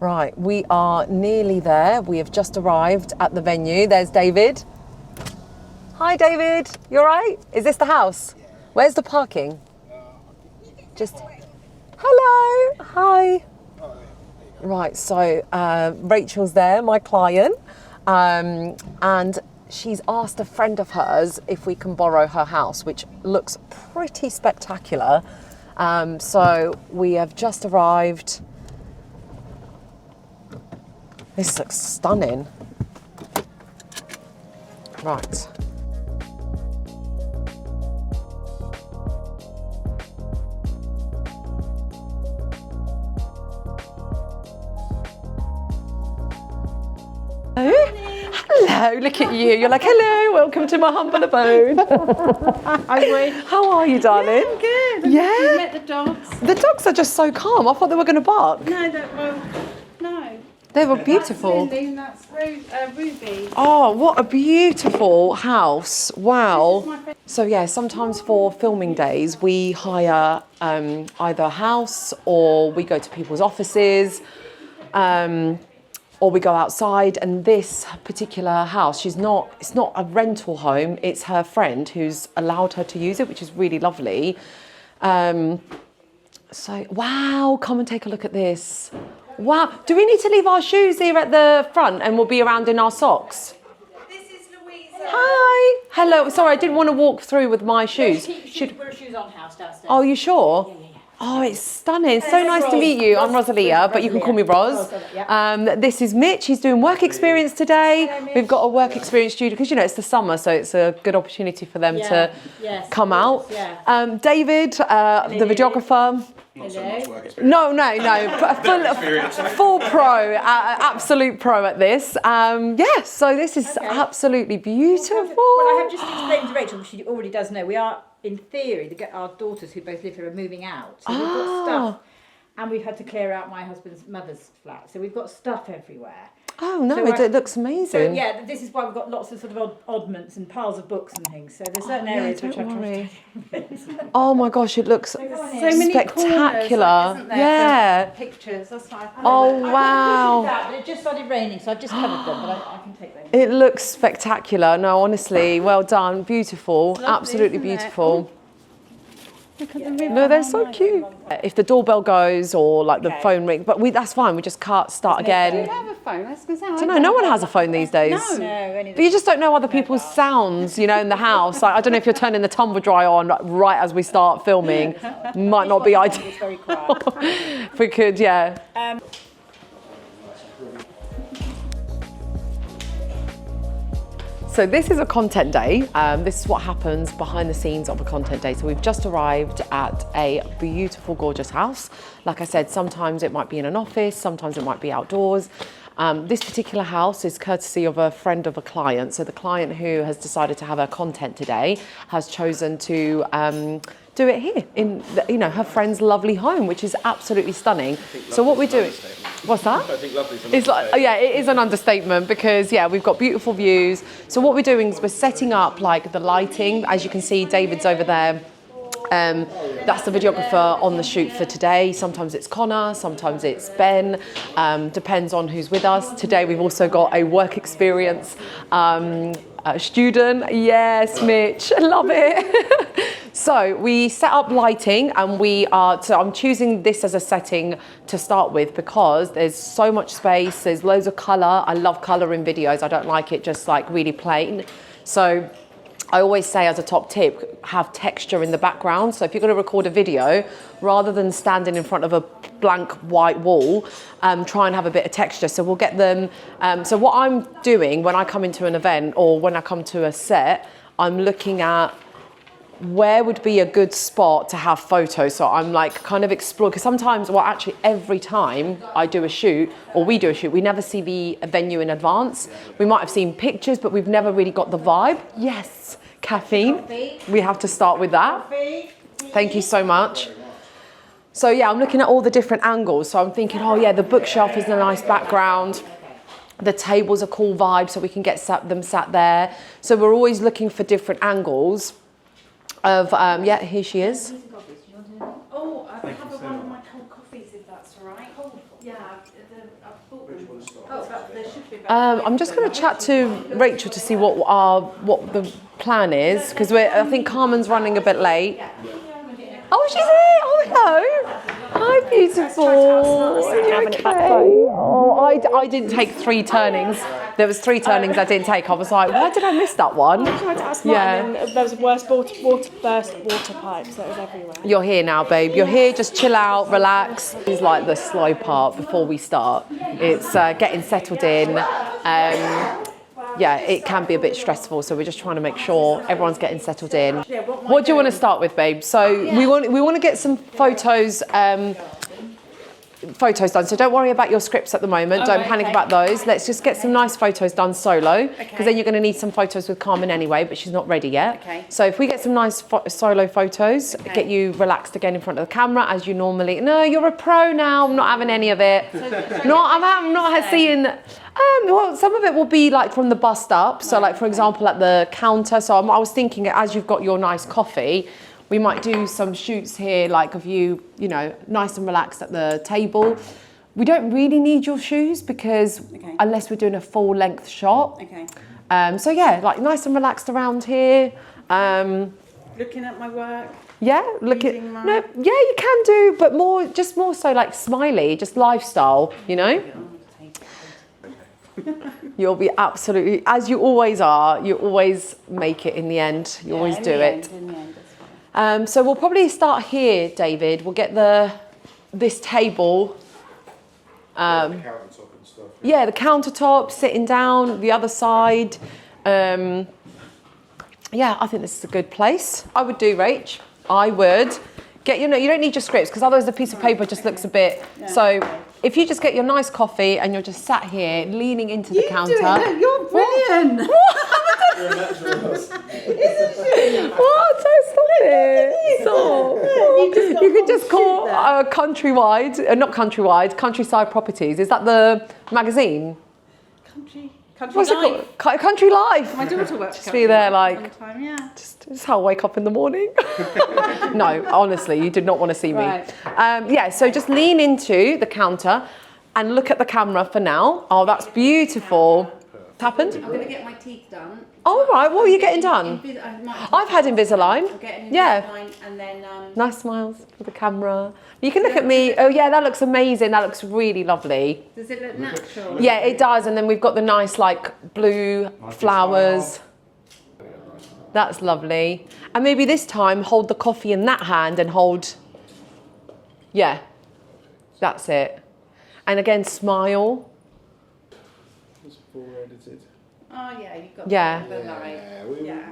Right, we are nearly there. We have just arrived at the venue. There's David. Hi, David. You all right? Is this the house? Yeah. Where's the parking? Just. Hello. Hi. Right, so Rachel's there, my client, and she's asked a friend of hers if we can borrow her house, which looks pretty spectacular. So we have just arrived. This looks stunning. Right. Hello, look at you. You're like, hello, welcome to my humble abode. How are you, darling? Yeah, I'm good. Yeah? You met the dogs? The dogs are just so calm. I thought they were going to bark. No. They were beautiful. That's Lily and that's Ruby. Oh, what a beautiful house. Wow. So yeah, sometimes for filming days, we hire either a house or we go to people's offices. Or we go outside, and this particular house, it's not a rental home, it's her friend who's allowed her to use it, which is really lovely. So, wow, come and take a look at this. Wow, do we need to leave our shoes here at the front and we'll be around in our socks? This is Louisa. Hi. Hello, sorry, I didn't want to walk through with my shoes. Wear shoes on house downstairs. Oh, you sure? Yeah. Oh, it's stunning. It's so nice to meet you. I'm Rosalia, but you can call me Ros. This is Mitch. He's doing work experience today. We've got a work experience studio because, it's the summer, so it's a good opportunity for them to come out. Yeah. David, the videographer. Not so much work experience. No. Full pro, absolute pro at this. So this is absolutely beautiful. Well, I have just explained to Rachel, she already does know, we are, in theory, our daughters who both live here are moving out. So we've got stuff, and we've had to clear out my husband's mother's flat. So we've got stuff everywhere. Oh, no, it looks amazing. So, yeah, this is why we've got lots of sort of oddments and piles of books and things. So there's certain areas which I've tried to Oh my gosh, it looks spectacular. Corners, Yeah. Pictures, that's fine. Oh, wow. But it just started raining, so I've just covered them, but I can take them. It looks spectacular. No, honestly, well done. Beautiful. Lovely, absolutely isn't it? beautiful. No, they're so cute. If the doorbell goes or like the phone rings, but that's fine. We just can't start again. have a phone. I was going to say, I don't know. No one has a phone these days. No, But you just don't know other people's sounds, in the house. Like, I don't know if you're turning the tumble dryer on right as we start filming. Might not be ideal. It's very quiet. If we could, yeah. So this is a content day. This is what happens behind the scenes of a content day. So we've just arrived at a beautiful, gorgeous house. Like I said, sometimes it might be in an office, sometimes it might be outdoors. This particular house is courtesy of a friend of a client. So the client who has decided to have her content today has chosen to do it here in her friend's lovely home, which is absolutely stunning. So what we're doing, what's that? I think lovely is it's like, it is an understatement because we've got beautiful views. So what we're doing is we're setting up like the lighting. As you can see, David's over there. That's the videographer on the shoot for today. Sometimes it's Connor, sometimes it's Ben, depends on who's with us. Today we've also got a work experience student. Yes, Mitch, I love it. So we set up lighting and I'm choosing this as a setting to start with because there's so much space, there's loads of colour. I love colour in videos, I don't like it just like really plain. So I always say as a top tip, have texture in the background. So if you're going to record a video, rather than standing in front of a blank white wall, try and have a bit of texture. So we'll get them. So what I'm doing when I come into an event or when I come to a set, I'm looking at where would be a good spot to have photos. So I'm like kind of explore, because sometimes, actually every time I do a shoot or we do a shoot, we never see the venue in advance. We might have seen pictures, but we've never really got the vibe. Yes, caffeine. We have to start with that. Thank you so much. So I'm looking at all the different angles. So I'm thinking, the bookshelf is a nice background. The tables are cool vibe, so we can get them sat there. So we're always looking for different angles. Here she is. Oh, I have one of my cold coffees if that's all right. Yeah, I'm just going to chat to Rachel to see what the plan is, because I think Carmen's running a bit late. Oh, she's here. Oh, hello. Hi, beautiful. You okay? Oh, I didn't take 3 turnings. There was 3 turnings I didn't take. I was like, why did I miss that one? I tried to ask Martin, and there was a burst water pipes that was everywhere. You're here now, babe. You're here. Just chill out, relax. It's like the slow part before we start. It's getting settled in. Yeah, it can be a bit stressful, so we're just trying to make sure everyone's getting settled in. What do you want to start with, babe? So we want to get some photos done. So don't worry about your scripts at the moment. Don't panic about those. Let's just get some nice photos done solo, because then you're going to need some photos with Carmen anyway, but she's not ready yet. Okay. So if we get some nice solo photos, get you relaxed again in front of the camera as you normally. No, you're a pro now. I'm not having any of it. I'm not seeing. Well, some of it will be like from the bust up. So like, for example, at the counter. So I was thinking, as you've got your nice coffee, we might do some shoots here, like of you, nice and relaxed at the table. We don't really need your shoes because unless we're doing a full length shot. Okay. So yeah, like nice and relaxed around here. Looking at my work. Yeah, you can do, but more so like smiley, just lifestyle, You'll be absolutely, as you always are, you always make it in the end. You always do it. In the end, that's fine. So we'll probably start here, David. We'll get this table. The countertop and stuff. Yeah, the countertop, sitting down, the other side. Yeah, I think this is a good place. I would do, Rach. I would get you don't need your scripts, because otherwise the piece of paper just looks a bit. So if you just get your nice coffee and you're just sat here leaning into the counter. You're brilliant. What? Don't stop it. Stop. You could just call Countryside Properties. Is that the magazine? Country What's life. it called? Country Life. My daughter works. Just be there like. Sometime, yeah. This is how I wake up in the morning. No, honestly, you did not want to see me. Right. So just lean into the counter and look at the camera for now. Oh, that's beautiful. What's happened? I'm going to get my teeth done. Oh, right. What are you getting done? I've had Invisalign. I'm getting Yeah. Invisalign and then Nice smiles for the camera. You can look at me. Oh, yeah, that looks amazing. That looks really lovely. does it look natural? Yeah, it does. And then we've got the nice, like, blue flowers. That's lovely. And maybe this time, hold the coffee in that hand and hold... Yeah, that's it. And again, smile. It's full edited. Oh yeah, you've got Yeah. the light.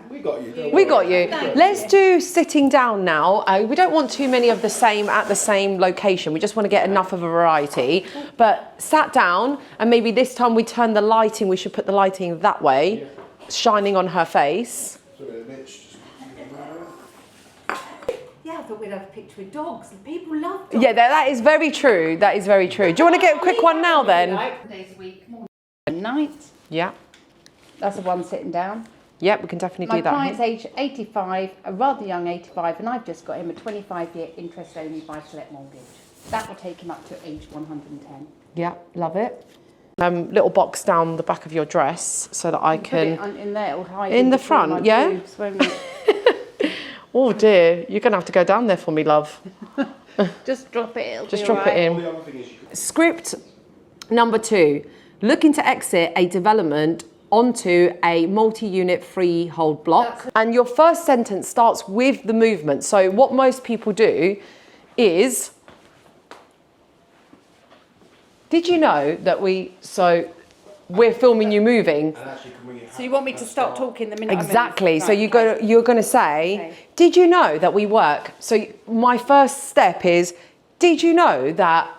We got you. don't We worry. got you. Let's do sitting down now. We don't want too many of the same at the same location. We just want to get enough of a variety. But sat down, and maybe this time we turn the lighting. We should put the lighting that way, shining on her face. So Mitch, just Yeah, I thought we'd have a picture with dogs. People love dogs. Yeah, that is very true. That is very true. Do you want to get a quick one now then? Days a week, morning and night. Yeah. That's the one sitting down. Yeah, we can definitely My do that. client's age 85, a rather young 85, and I've just got him a 25-year interest-only buy-to-let mortgage. That will take him up to age 110. Yeah, love it. Little box down the back of your dress so that I can... Put it in there, it'll hide In the between front, my yeah? boobs, won't it? Oh dear, you're going to have to go down there for me, love. Just drop it, it'll Just be drop all right. it in. the other thing is you Script number 2. Looking to exit a development onto a multi-unit freehold block. And your first sentence starts with the movement. So what most people do is, did you know that we're filming you moving? and actually can bring it. So you want me to start talking the minute Exactly. So Right, you're going to say, Okay. did you know that we work? So my first step is, did you know that?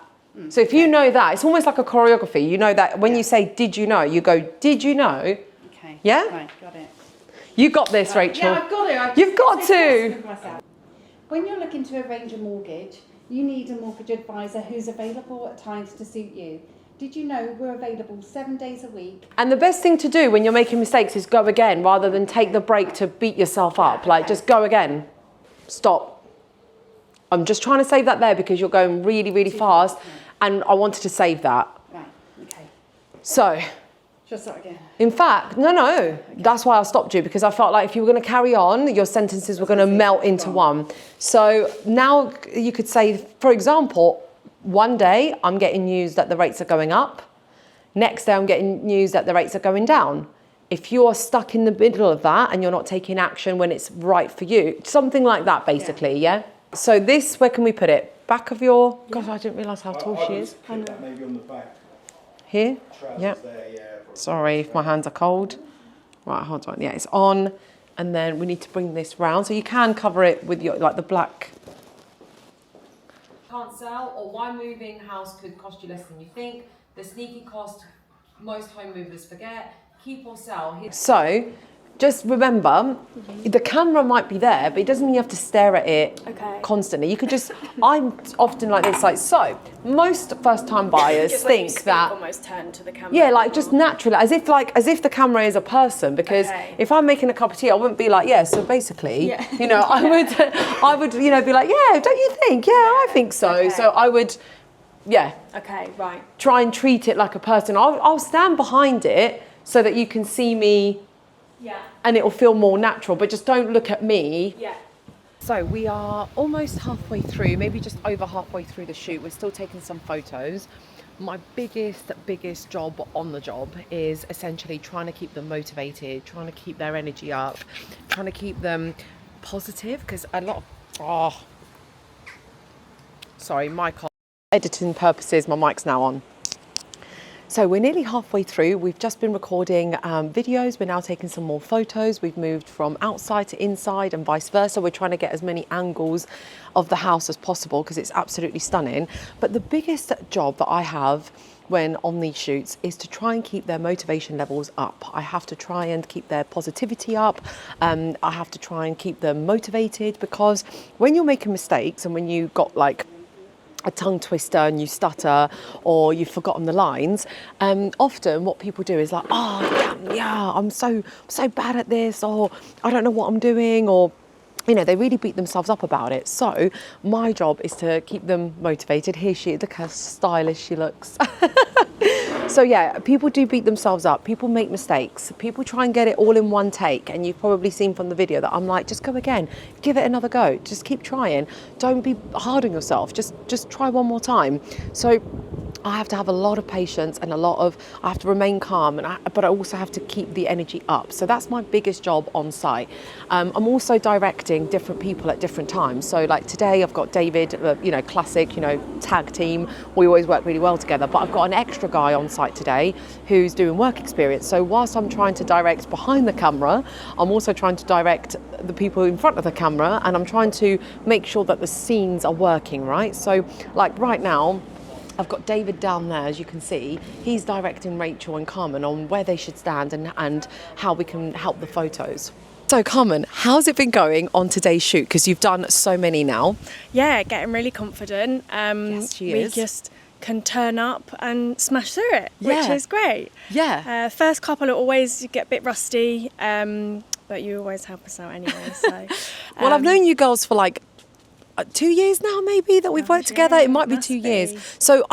So if you know that, it's almost like a choreography. You know that when you say, did you know, you go, did you know? Okay. Yeah? Right, got it. You got this, Rachel. Yeah, I've got it. You've got to. When you're looking to arrange a mortgage, you need a mortgage advisor who's available at times to suit you. Did you know we're available 7 days a week? And the best thing to do when you're making mistakes is go again rather than take the break to beat yourself up. Like, just go again. Stop. I'm just trying to save that there because you're going really, really fast. And I wanted to save that. Right. So, Just start again. in fact, no. That's why I stopped you, because I felt like if you were going to carry on, your sentences were going to melt into one. So now you could say, for example, one day I'm getting news that the rates are going up. Next day I'm getting news that the rates are going down. If you're stuck in the middle of that and you're not taking action when it's right for you, something like that basically, yeah? So this, where can we put it? Back of your, gosh, I didn't realise how tall she is. Put that maybe on the back. Here? Trousers Yeah. there, yeah. probably. Sorry if my hands are cold. Right, hold on. Yeah, it's on. And then we need to bring this round. So you can cover it with your, like the black. Can't sell, or why moving house could cost you less than you think. The sneaky cost most home movers forget. Keep or sell. So just remember, the camera might be there, but it doesn't mean you have to stare at it constantly. You could just, I'm often like this, like, so most first time buyers think that, almost turn to the camera. yeah, like just naturally, as if the camera is a person, because if I'm making a cup of tea, I wouldn't be like, yeah, so basically, you know, I would, you know, be like, yeah, don't you think? Yeah, I think so. So I would, yeah. Okay, right. Try and treat it like a person. I'll stand behind it so that you can see me. Yeah. And it will feel more natural, but just don't look at me. Yeah. So we are almost halfway through, maybe just over halfway through the shoot. We're still taking some photos. My biggest job on the job is essentially trying to keep them motivated, trying to keep their energy up, trying to keep them positive, because a lot of, sorry, mic on. Editing purposes, my mic's now on. So we're nearly halfway through. We've just been recording videos. We're now taking some more photos. We've moved from outside to inside and vice versa. We're trying to get as many angles of the house as possible because it's absolutely stunning. But the biggest job that I have when on these shoots is to try and keep their motivation levels up. I have to try and keep their positivity up. I have to try and keep them motivated, because when you're making mistakes and when you got like a tongue twister and you stutter or you've forgotten the lines, often what people do is like, oh yeah, I'm so bad at this, or I don't know what I'm doing, or you know, they really beat themselves up about it. So my job is to keep them motivated. Here she is, look how stylish she looks. So yeah, people do beat themselves up. People make mistakes. People try and get it all in one take. And you've probably seen from the video that I'm like, just go again, give it another go. Just keep trying. Don't be hard on yourself. Just try one more time. So I have to have a lot of patience and I have to remain calm, but I also have to keep the energy up. So that's my biggest job on site. I'm also directing different people at different times. So like today I've got David, you know, classic, you know, tag team. We always work really well together, but I've got an extra guy on site today who's doing work experience. So whilst I'm trying to direct behind the camera, I'm also trying to direct the people in front of the camera, and I'm trying to make sure that the scenes are working, right? So like right now, I've got David down there, as you can see. He's directing Rachel and Carmen on where they should stand and how we can help the photos. So Carmen, how's it been going on today's shoot? Because you've done so many now. Yeah, getting really confident. Yes, she we is. just can turn up and smash through it, which Yeah. is great. Yeah. First couple will always get a bit rusty, but you always help us out anyway. So, Well, I've known you girls for like 2 years now, maybe, that we've worked together. yeah, It might be must 2 years. be. So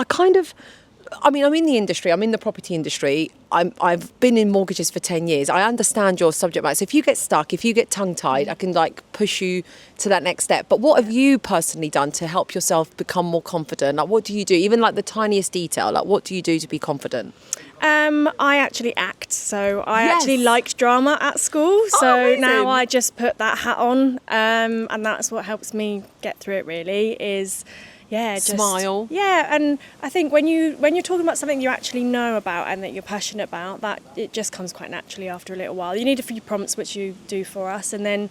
I'm in the industry. I'm in the property industry. I've been in mortgages for 10 years. I understand your subject matter. So if you get stuck, if you get tongue-tied, I can like push you to that next step. But what have you personally done to help yourself become more confident? Like, what do you do? Even like the tiniest detail, like what do you do to be confident? I actually act, so I Yes. actually liked drama at school. So amazing. now I just put that hat on, and that's what helps me get through it. Really, is just Smile. Yeah, and I think when you're talking about something you actually know about and that you're passionate about, that it just comes quite naturally after a little while. You need a few prompts, which you do for us, and then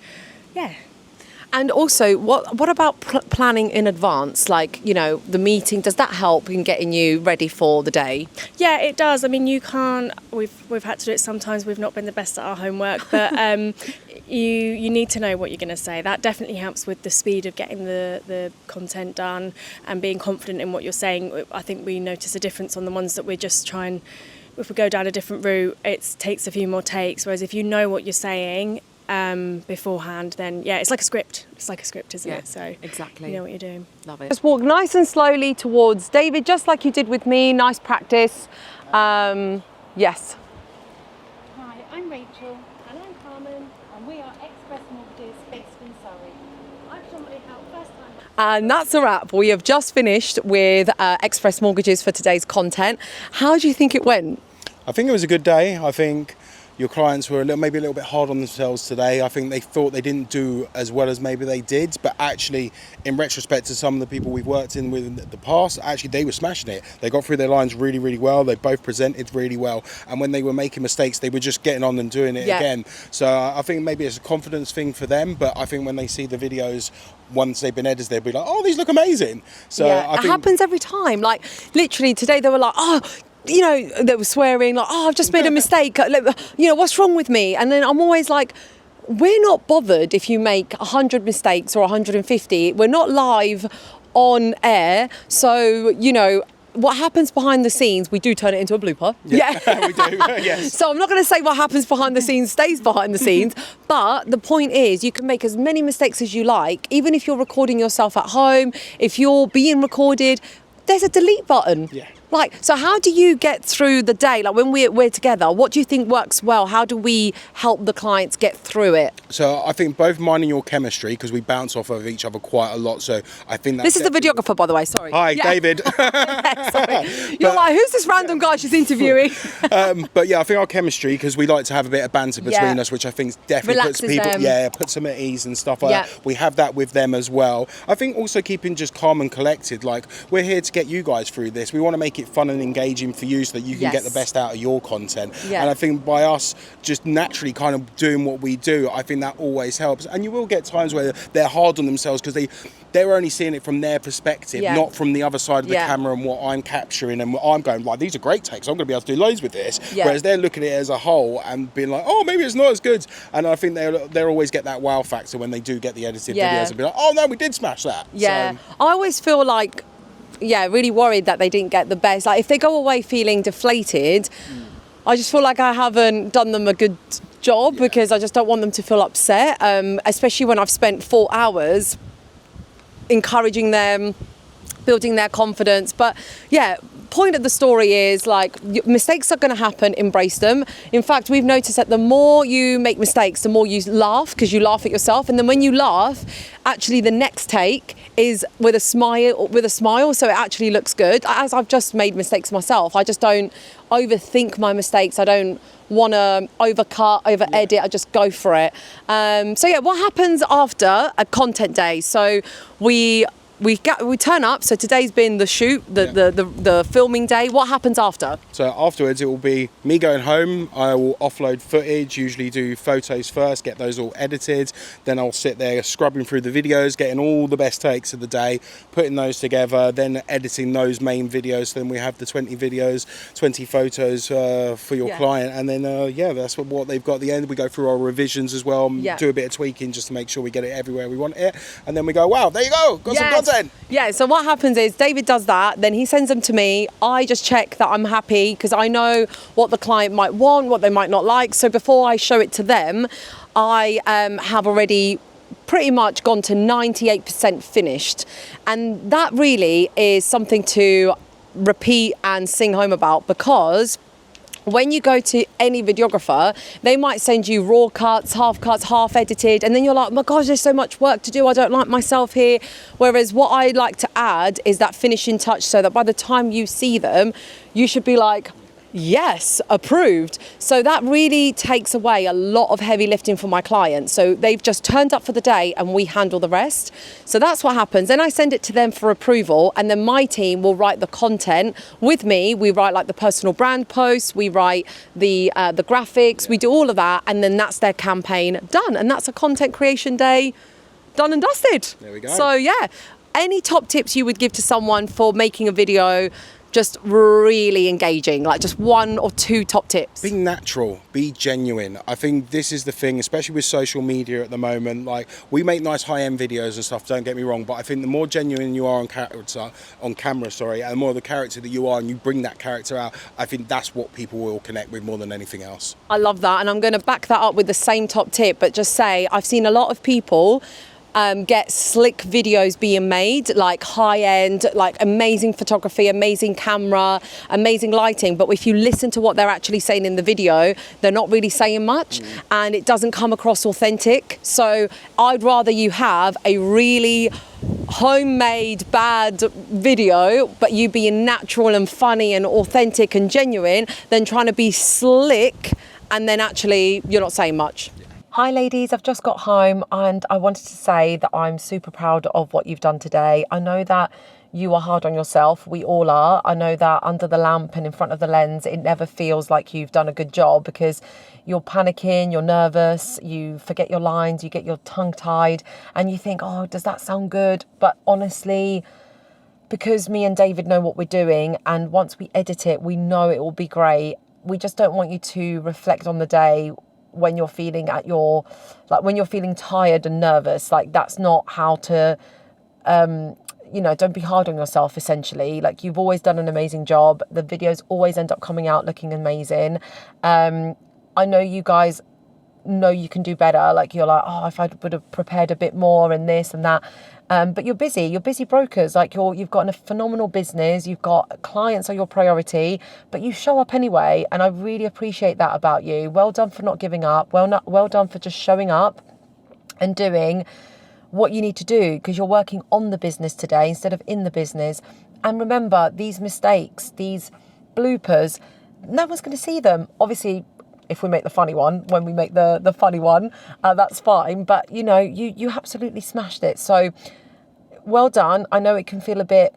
And also, what about planning in advance? Like, you know, the meeting, does that help in getting you ready for the day? Yeah, it does. I mean, you can't. We've had to do it sometimes. We've not been the best at our homework, but you need to know what you're going to say. That definitely helps with the speed of getting the content done and being confident in what you're saying. I think we notice a difference on the ones that we're just trying. If we go down a different route, it takes a few more takes. Whereas if you know what you're saying beforehand, then it's like a script. It's like a script, isn't it? So exactly. you know what you're doing. Love it. Just walk nice and slowly towards David, just like you did with me. Nice practice. Yes. Hi, I'm Rachel. And I'm Carmen. And we are Express Mortgages based in Surrey. I predominantly help first time. And that's a wrap. We have just finished with Express Mortgages for today's content. How do you think it went? I think it was a good day. I think your clients were maybe a little bit hard on themselves today. I think they thought they didn't do as well as maybe they did, but actually, in retrospect to some of the people we've worked in with in the past, actually they were smashing it. They got through their lines really, really well. They both presented really well, and when they were making mistakes, they were just getting on and doing it again. So I think maybe it's a confidence thing for them, but I think when they see the videos, once they've been edited, they'll be like, "Oh, these look amazing." So yeah, I think it happens every time. Like literally today, they were like, "Oh." You know, they were swearing like, "Oh, I've just made a mistake. You know, what's wrong with me?" And then I'm always like, we're not bothered if you make 100 mistakes or 150. We're not live on air. So, you know, what happens behind the scenes, we do turn it into a blooper. Yeah. we do. Yes. So I'm not going to say what happens behind the scenes stays behind the scenes, but the point is you can make as many mistakes as you like, even if you're recording yourself at home, if you're being recorded, there's a delete button. Yeah. Like, so how do you get through the day? Like when we're together, what do you think works well? How do we help the clients get through it? So I think both mine and your chemistry, because we bounce off of each other quite a lot. So I think that's This is the videographer, by the way. Sorry. Hi, Yeah. David. Sorry. You're like, who's this random guy she's interviewing? But yeah, I think our chemistry, because we like to have a bit of banter between Yeah. us, which I think definitely puts Relaxes people, them. puts them at ease and stuff like Yeah. that. We have that with them as well. I think also keeping just calm and collected. Like, we're here to get you guys through this. We want to make it fun and engaging for you so that you can get the Yes. best out of your content. Yeah. And I think by us just naturally kind of doing what we do, I think that always helps. And you will get times where they're hard on themselves because they're only seeing it from their perspective, Yeah. not from the other side of the Yeah. camera and what I'm capturing and what I'm going, like, these are great takes, I'm going to be able to do loads with this. Yeah. Whereas they're looking at it as a whole and being like, oh, maybe it's not as good. And I think they'll always get that wow factor when they do get the edited Yeah. videos and be like, oh no, we did smash that. Yeah. So, I always feel like, really worried that they didn't get the best. Like if they go away feeling deflated, I just feel like I haven't done them a good job because I just don't want them to feel upset, especially when I've spent 4 hours encouraging them, building their confidence. But yeah, point of the story is like mistakes are going to happen, embrace them. In fact, we've noticed that the more you make mistakes, the more you laugh because you laugh at yourself, and then when you laugh, actually the next take is with a smile, so it actually looks good. As I've just made mistakes myself, I just don't overthink my mistakes. I don't want to overcut, over edit. I just go for it. So yeah, what happens after a content day? So we turn up. So today's been the shoot, the filming day. What happens after? So afterwards, it will be me going home. I will offload footage, usually do photos first, get those all edited. Then I'll sit there scrubbing through the videos, getting all the best takes of the day, putting those together, then editing those main videos. Then we have the 20 videos, 20 photos for your client. And then, that's what they've got at the end. We go through our revisions as well, do a bit of tweaking just to make sure we get it everywhere we want it. And then we go, wow, there you go, got some content. Yeah, so what happens is David does that, then he sends them to me. I just check that I'm happy because I know what the client might want, what they might not like. So before I show it to them, I have already pretty much gone to 98% finished. And that really is something to repeat and sing home about, because when you go to any videographer, they might send you raw cuts, half edited, and then you're like, oh my gosh, there's so much work to do, I don't like myself here. Whereas what I like to add is that finishing touch, so that by the time you see them, you should be like, yes, approved. So that really takes away a lot of heavy lifting for my clients. So they've just turned up for the day and we handle the rest. So that's what happens. Then I send it to them for approval, and then my team will write the content with me. We write like the personal brand posts, we write the graphics, we do all of that, and then that's their campaign done. And that's a content creation day done and dusted. There we go. So yeah, any top tips you would give to someone for making a video just really engaging, like just 1 or 2 top tips? Be natural, be genuine. I think this is the thing, especially with social media at the moment. Like, we make nice high-end videos and stuff, don't get me wrong, but I think the more genuine you are on camera, and the more the character that you are, and you bring that character out, I think that's what people will connect with more than anything else. I love that, and I'm going to back that up with the same top tip, but just say I've seen a lot of people get slick videos being made, like high end, like amazing photography, amazing camera, amazing lighting. But if you listen to what they're actually saying in the video, they're not really saying much, and it doesn't come across authentic. So I'd rather you have a really homemade bad video, but you being natural and funny and authentic and genuine, than trying to be slick and then actually you're not saying much. Hi ladies, I've just got home and I wanted to say that I'm super proud of what you've done today. I know that you are hard on yourself, we all are. I know that under the lamp and in front of the lens, it never feels like you've done a good job because you're panicking, you're nervous, you forget your lines, you get your tongue tied and you think, oh, does that sound good? But honestly, because me and David know what we're doing and once we edit it, we know it will be great. We just don't want you to reflect on the day when you're feeling when you're feeling tired and nervous. Like, that's not how to, don't be hard on yourself, essentially. Like, you've always done an amazing job. The videos always end up coming out looking amazing. I know you guys know you can do better. Like, you're like, oh, if I would have prepared a bit more and this and that. But you're busy brokers. Like, you've got a phenomenal business. You've got clients are your priority, but you show up anyway. And I really appreciate that about you. Well done for not giving up. Well done for just showing up and doing what you need to do, because you're working on the business today instead of in the business. And remember, these mistakes, these bloopers, no one's going to see them. Obviously, if we make the funny one, when we make the funny one, that's fine. But, you absolutely smashed it. So well done. I know it can feel a bit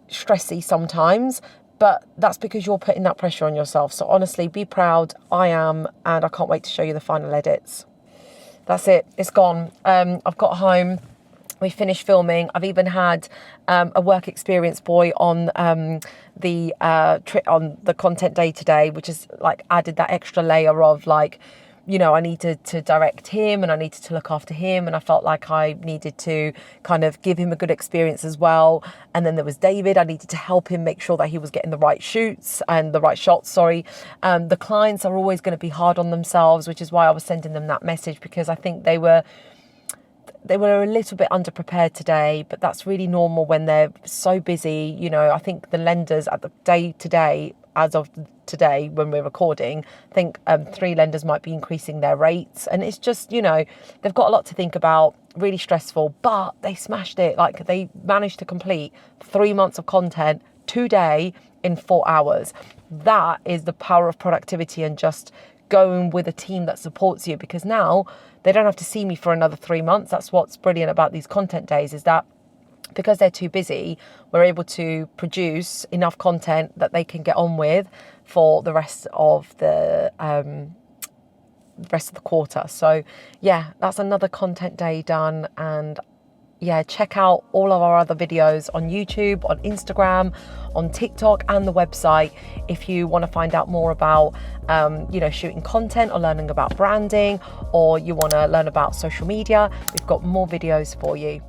stressy sometimes, but that's because you're putting that pressure on yourself. So honestly, be proud. I am, and I can't wait to show you the final edits. That's it. It's gone. I've got home. We finished filming. I've even had a work experience boy on the content day today, which is like added that extra layer of like, I needed to direct him and I needed to look after him, and I felt like I needed to kind of give him a good experience as well. And then there was David. I needed to help him make sure that he was getting the right shoots and the right shots. The clients are always going to be hard on themselves, which is why I was sending them that message, because I think they were a little bit underprepared today, but that's really normal when they're so busy. I think the lenders at the day today, as of today when we're recording, I think 3 lenders might be increasing their rates, and it's just, they've got a lot to think about. Really stressful, but they smashed it. Like, they managed to complete 3 months of content today in 4 hours. That is the power of productivity and just going with a team that supports you, because now they don't have to see me for another 3 months. That's what's brilliant about these content days, is that because they're too busy, we're able to produce enough content that they can get on with for the rest of the quarter. So yeah, that's another content day done. And yeah, check out all of our other videos on YouTube, on Instagram, on TikTok, and the website if you want to find out more about shooting content or learning about branding, or you want to learn about social media. We've got more videos for you.